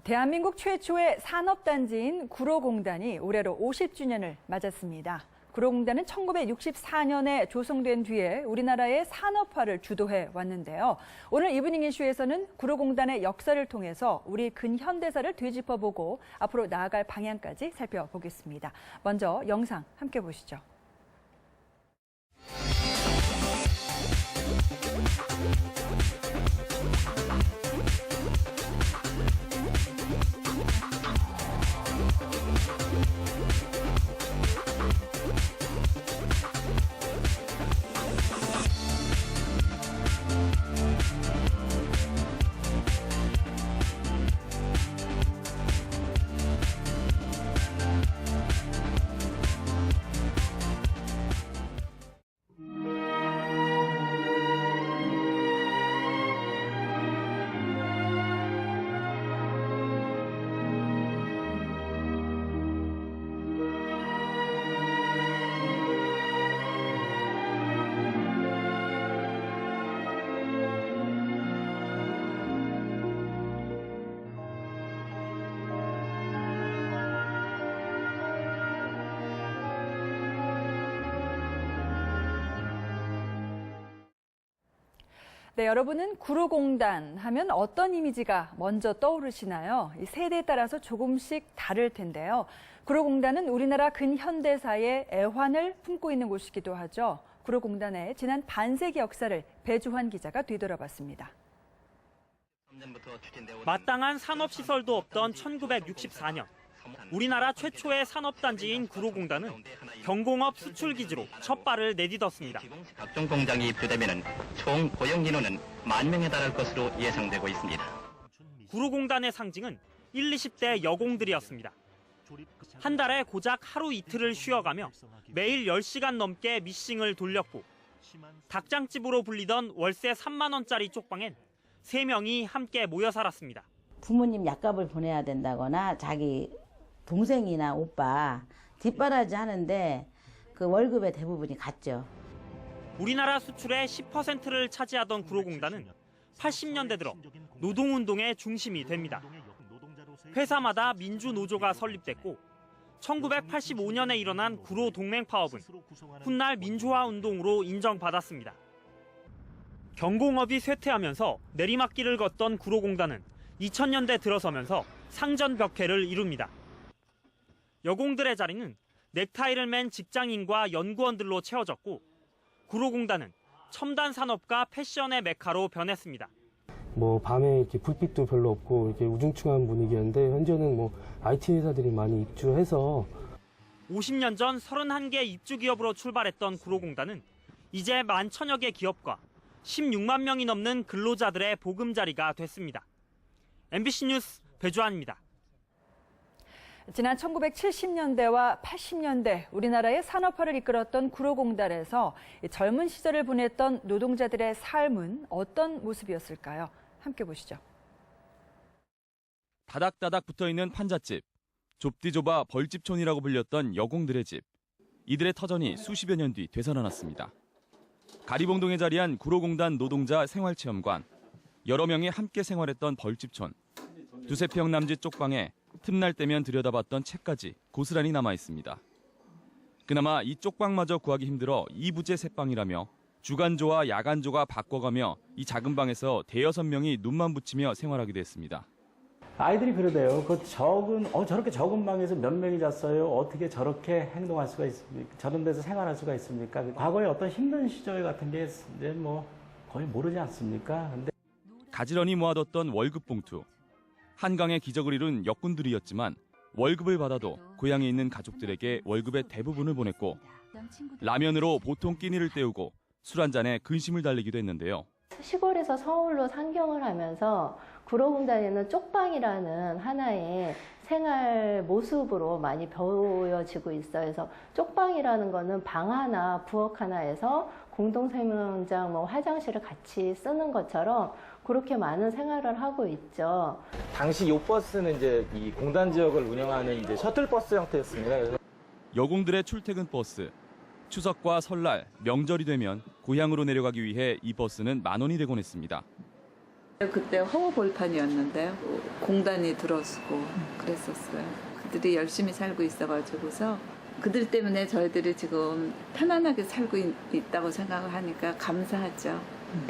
대한민국 최초의 산업단지인 구로공단이 올해로 50주년을 맞았습니다. 구로공단은 1964년에 조성된 뒤에 우리나라의 산업화를 주도해 왔는데요. 오늘 이브닝 이슈에서는 구로공단의 역사를 통해서 우리 근현대사를 되짚어보고 앞으로 나아갈 방향까지 살펴보겠습니다. 먼저 영상 함께 보시죠. 네, 여러분은 구로공단 하면 어떤 이미지가 먼저 떠오르시나요? 이 세대에 따라서 조금씩 다를 텐데요. 구로공단은 우리나라 근현대사의 애환을 품고 있는 곳이기도 하죠. 구로공단의 지난 반세기 역사를 배주환 기자가 뒤돌아봤습니다. 마땅한 산업시설도 없던 1964년. 우리나라 최초의 산업단지인 구로공단은 경공업 수출기지로 첫 발을 내딛었습니다. 각종 공장이 입주되면 총 고용 인원은 10,000명에 달할 것으로 예상되고 있습니다. 구로공단의 상징은 20대 여공들이었습니다. 한 달에 고작 하루 이틀을 쉬어가며 매일 10시간 넘게 미싱을 돌렸고 닭장집으로 불리던 월세 3만 원짜리 쪽방엔 3명이 함께 모여 살았습니다. 부모님 약값을 보내야 된다거나 자기 동생이나 오빠 뒷바라지 하는데 그 월급의 대부분이 갔죠. 우리나라 수출의 10%를 차지하던 구로공단은 80년대 들어 노동운동의 중심이 됩니다. 회사마다 민주노조가 설립됐고 1985년에 일어난 구로동맹파업은 훗날 민주화운동으로 인정받았습니다. 경공업이 쇠퇴하면서 내리막길을 걷던 구로공단은 2000년대 들어서면서 상전벽해를 이룹니다. 여공들의 자리는 넥타이를 맨 직장인과 연구원들로 채워졌고 구로공단은 첨단 산업과 패션의 메카로 변했습니다. 밤에 이렇게 불빛도 별로 없고 이렇게 우중충한 분위기였는데 현재는 IT 회사들이 많이 입주해서 50년 전 31개 입주 기업으로 출발했던 구로공단은 이제 11,000여 개 기업과 16만 명이 넘는 근로자들의 보금자리가 됐습니다. MBC 뉴스 배주환입니다. 지난 1970년대와 80년대 우리나라의 산업화를 이끌었던 구로공단에서 젊은 시절을 보냈던 노동자들의 삶은 어떤 모습이었을까요? 함께 보시죠. 다닥다닥 붙어있는 판잣집, 좁디 좁아 벌집촌이라고 불렸던 여공들의 집. 이들의 터전이 수십여 년 뒤 되살아났습니다. 가리봉동에 자리한 구로공단 노동자 생활체험관. 여러 명이 함께 생활했던 벌집촌. 두세 평 남짓 쪽방에 틈날 때면 들여다봤던 책까지 고스란히 남아있습니다. 그나마 이 쪽방마저 구하기 힘들어 이부제 새방이라며 주간조와 야간조가 바꿔가며 이 작은 방에서 대여섯 명이 눈만 붙이며 생활하기도 했습니다. 아이들이 그러대요. 저렇게 적은 방에서 몇 명이 잤어요? 어떻게 저렇게 행동할 수가 있습니까? 저런 데서 생활할 수가 있습니까? 과거에 어떤 힘든 시절 같은 게 이제 거의 모르지 않습니까? 근데 가지런히 모아뒀던 월급 봉투. 한강의 기적을 이룬 역군들이었지만 월급을 받아도 고향에 있는 가족들에게 월급의 대부분을 보냈고 라면으로 보통 끼니를 때우고 술 한 잔에 근심을 달리기도 했는데요. 시골에서 서울로 상경을 하면서 구로공단에는 쪽방이라는 하나의 생활 모습으로 많이 보여지고 있어요. 그래서 쪽방이라는 거는 방 하나, 부엌 하나에서 공동세면장, 화장실을 같이 쓰는 것처럼 그렇게 많은 생활을 하고 있죠. 당시 이 버스는 이제 이 공단 지역을 운영하는 이제 셔틀버스 형태였습니다. 그래서 여공들의 출퇴근 버스. 추석과 설날, 명절이 되면 고향으로 내려가기 위해 이 버스는 10,000원이 되곤 했습니다. 그때 허허벌판이었는데요. 공단이 들어서고 그랬었어요. 그들이 열심히 살고 있어가지고서 그들 때문에 저희들이 지금 편안하게 살고 있다고 생각을 하니까 감사하죠.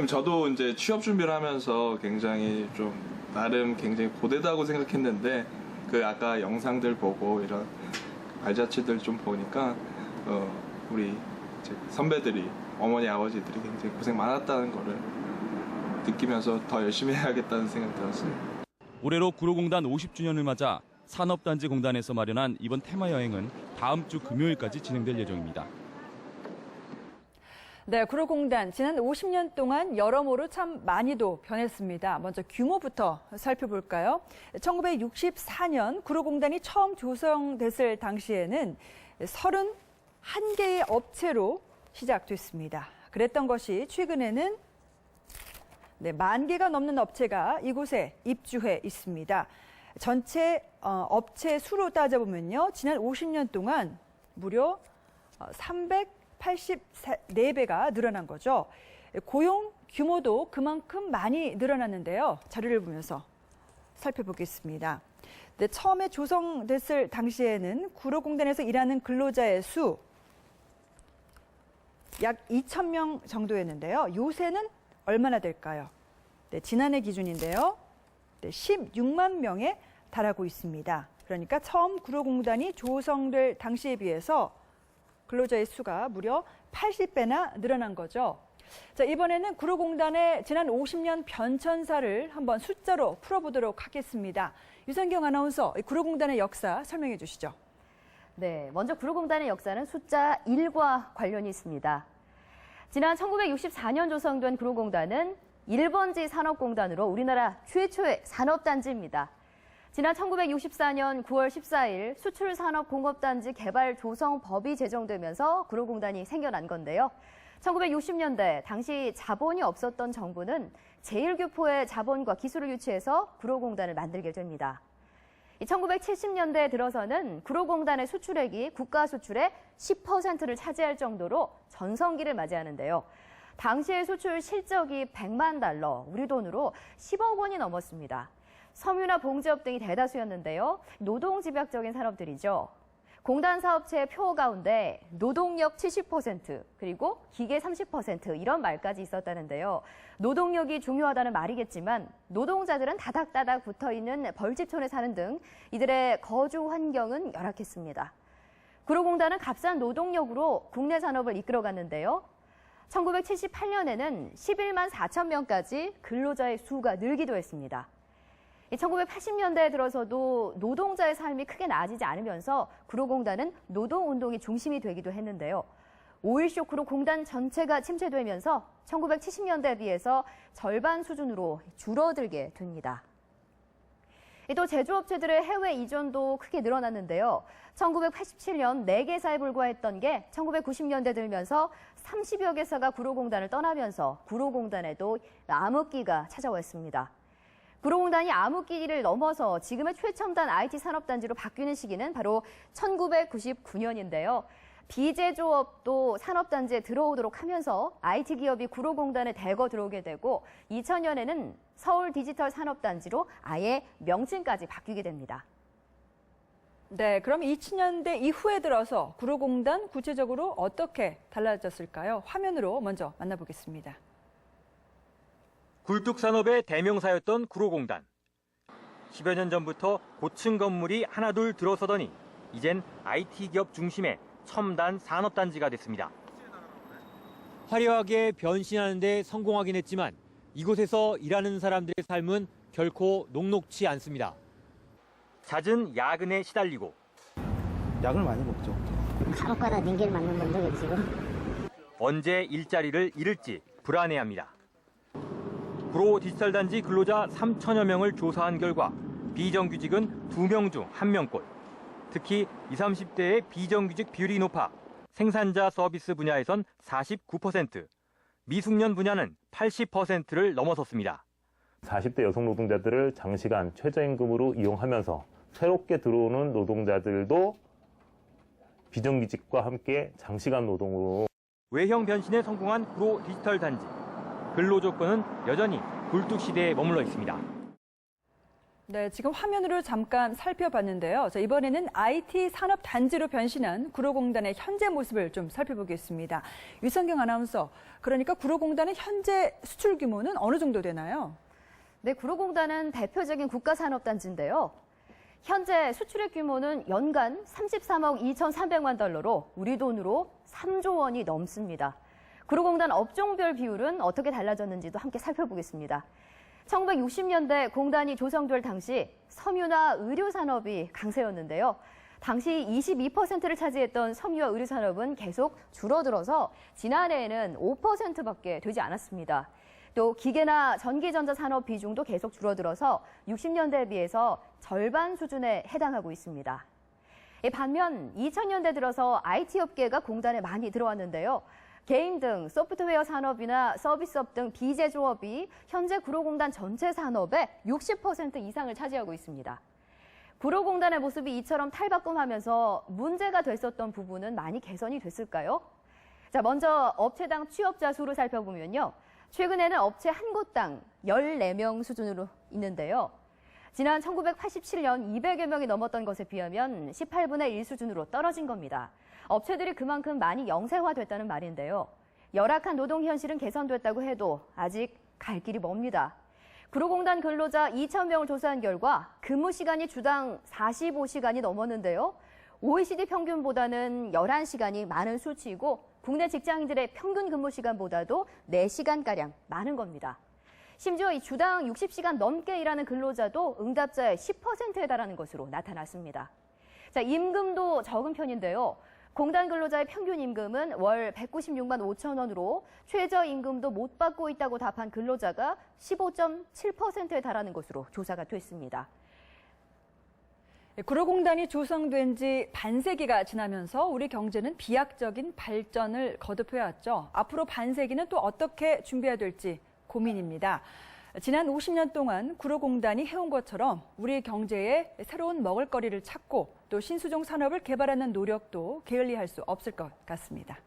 저도 이제 취업 준비를 하면서 굉장히 좀 나름 굉장히 고되다고 생각했는데 그 아까 영상들 보고 이런 발자취들 좀 보니까 우리 선배들이 어머니 아버지들이 굉장히 고생 많았다는 거를 느끼면서 더 열심히 해야겠다는 생각이 들었어요. 올해로 구로공단 50주년을 맞아 산업단지공단에서 마련한 이번 테마 여행은 다음 주 금요일까지 진행될 예정입니다. 네, 구로공단 지난 50년 동안 여러모로 참 많이도 변했습니다. 먼저 규모부터 살펴볼까요? 1964년 구로공단이 처음 조성됐을 당시에는 31개의 업체로 시작됐습니다. 그랬던 것이 최근에는 10,000개가 넘는 업체가 이곳에 입주해 있습니다. 전체 업체 수로 따져보면요. 지난 50년 동안 무려 384배가 늘어난 거죠. 고용 규모도 그만큼 많이 늘어났는데요. 자료를 보면서 살펴보겠습니다. 네, 처음에 조성됐을 당시에는 구로공단에서 일하는 근로자의 수 약 2,000명 정도였는데요. 요새는 얼마나 될까요? 네, 지난해 기준인데요. 네, 16만 명에 달하고 있습니다. 그러니까 처음 구로공단이 조성될 당시에 비해서 근로자의 수가 무려 80배나 늘어난 거죠. 자, 이번에는 구로공단의 지난 50년 변천사를 한번 숫자로 풀어보도록 하겠습니다. 유선경 아나운서, 구로공단의 역사 설명해 주시죠. 네, 먼저 구로공단의 역사는 숫자 1과 관련이 있습니다. 지난 1964년 조성된 구로공단은 1번지 산업공단으로 우리나라 최초의 산업단지입니다. 지난 1964년 9월 14일 수출산업공업단지 개발 조성법이 제정되면서 구로공단이 생겨난 건데요. 1960년대 당시 자본이 없었던 정부는 제1교포의 자본과 기술을 유치해서 구로공단을 만들게 됩니다. 1970년대에 들어서는 구로공단의 수출액이 국가 수출의 10%를 차지할 정도로 전성기를 맞이하는데요. 당시의 수출 실적이 100만 달러, 우리 돈으로 10억 원이 넘었습니다. 섬유나 봉제업 등이 대다수였는데요. 노동집약적인 산업들이죠. 공단 사업체의 표 가운데 노동력 70% 그리고 기계 30% 이런 말까지 있었다는데요. 노동력이 중요하다는 말이겠지만 노동자들은 다닥다닥 붙어있는 벌집촌에 사는 등 이들의 거주 환경은 열악했습니다. 구로공단은 값싼 노동력으로 국내 산업을 이끌어갔는데요. 1978년에는 11만 4천 명까지 근로자의 수가 늘기도 했습니다. 1980년대에 들어서도 노동자의 삶이 크게 나아지지 않으면서 구로공단은 노동운동이 중심이 되기도 했는데요. 오일 쇼크로 공단 전체가 침체되면서 1970년대에 비해서 절반 수준으로 줄어들게 됩니다. 또 제조업체들의 해외 이전도 크게 늘어났는데요. 1987년 4개사에 불과했던 게 1990년대 들면서 30여 개사가 구로공단을 떠나면서 구로공단에도 암흑기가 찾아왔습니다. 구로공단이 암흑기를 넘어서 지금의 최첨단 IT 산업단지로 바뀌는 시기는 바로 1999년인데요. 비제조업도 산업단지에 들어오도록 하면서 IT 기업이 구로공단에 대거 들어오게 되고 2000년에는 서울 디지털 산업단지로 아예 명칭까지 바뀌게 됩니다. 네, 그럼 2000년대 이후에 들어서 구로공단 구체적으로 어떻게 달라졌을까요? 화면으로 먼저 만나보겠습니다. 굴뚝산업의 대명사였던 구로공단. 10여 년 전부터 고층 건물이 하나둘 들어서더니 이젠 IT 기업 중심의 첨단 산업단지가 됐습니다. 화려하게 변신하는 데 성공하긴 했지만 이곳에서 일하는 사람들의 삶은 결코 녹록지 않습니다. 잦은 야근에 시달리고 약을 많이 먹죠. 간혹가다 링겔 맞는 분들이 지금 언제 일자리를 잃을지 불안해합니다. 구로 디지털단지 근로자 3천여 명을 조사한 결과 비정규직은 2명 중 1명꼴. 특히 20, 30대의 비정규직 비율이 높아 생산자 서비스 분야에선 49%, 미숙련 분야는 80%를 넘어섰습니다. 40대 여성 노동자들을 장시간 최저임금으로 이용하면서 새롭게 들어오는 노동자들도 비정규직과 함께 장시간 노동으로 외형 변신에 성공한 구로 디지털단지. 근로 조건은 여전히 굴뚝시대에 머물러 있습니다. 네, 지금 화면으로 잠깐 살펴봤는데요. 자, 이번에는 IT 산업 단지로 변신한 구로공단의 현재 모습을 좀 살펴보겠습니다. 유성경 아나운서, 그러니까 구로공단의 현재 수출 규모는 어느 정도 되나요? 네, 구로공단은 대표적인 국가산업단지인데요. 현재 수출액 규모는 연간 33억 2,300만 달러로 우리 돈으로 3조 원이 넘습니다. 구로공단 업종별 비율은 어떻게 달라졌는지도 함께 살펴보겠습니다. 1960년대 공단이 조성될 당시 섬유나 의료 산업이 강세였는데요. 당시 22%를 차지했던 섬유와 의료 산업은 계속 줄어들어서 지난해에는 5%밖에 되지 않았습니다. 또 기계나 전기전자 산업 비중도 계속 줄어들어서 60년대에 비해서 절반 수준에 해당하고 있습니다. 반면 2000년대 들어서 IT 업계가 공단에 많이 들어왔는데요. 게임 등 소프트웨어 산업이나 서비스업 등 비제조업이 현재 구로공단 전체 산업의 60% 이상을 차지하고 있습니다. 구로공단의 모습이 이처럼 탈바꿈하면서 문제가 됐었던 부분은 많이 개선이 됐을까요? 자, 먼저 업체당 취업자 수를 살펴보면요. 최근에는 업체 한 곳당 14명 수준으로 있는데요. 지난 1987년 200여 명이 넘었던 것에 비하면 18분의 1 수준으로 떨어진 겁니다. 업체들이 그만큼 많이 영세화됐다는 말인데요. 열악한 노동 현실은 개선됐다고 해도 아직 갈 길이 멉니다. 구로공단 근로자 2,000명을 조사한 결과 근무 시간이 주당 45시간이 넘었는데요. OECD 평균보다는 11시간이 많은 수치이고 국내 직장인들의 평균 근무 시간보다도 4시간가량 많은 겁니다. 심지어 이 주당 60시간 넘게 일하는 근로자도 응답자의 10%에 달하는 것으로 나타났습니다. 자, 임금도 적은 편인데요. 공단 근로자의 평균 임금은 월 196만 5천 원으로 최저임금도 못 받고 있다고 답한 근로자가 15.7%에 달하는 것으로 조사가 됐습니다. 구로공단이 조성된 지 반세기가 지나면서 우리 경제는 비약적인 발전을 거듭해왔죠. 앞으로 반세기는 또 어떻게 준비해야 될지 고민입니다. 지난 50년 동안 구로공단이 해온 것처럼 우리 경제에 새로운 먹을거리를 찾고 또 신수종 산업을 개발하는 노력도 게을리할 수 없을 것 같습니다.